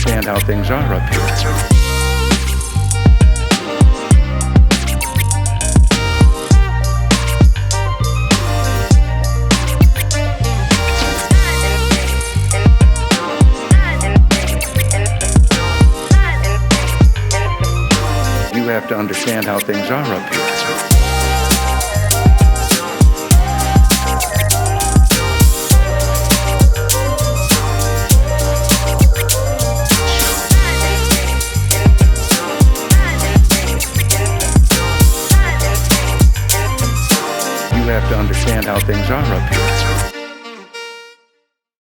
understand how things are up here. You have to understand how things are up here. You have to understand how things are up here.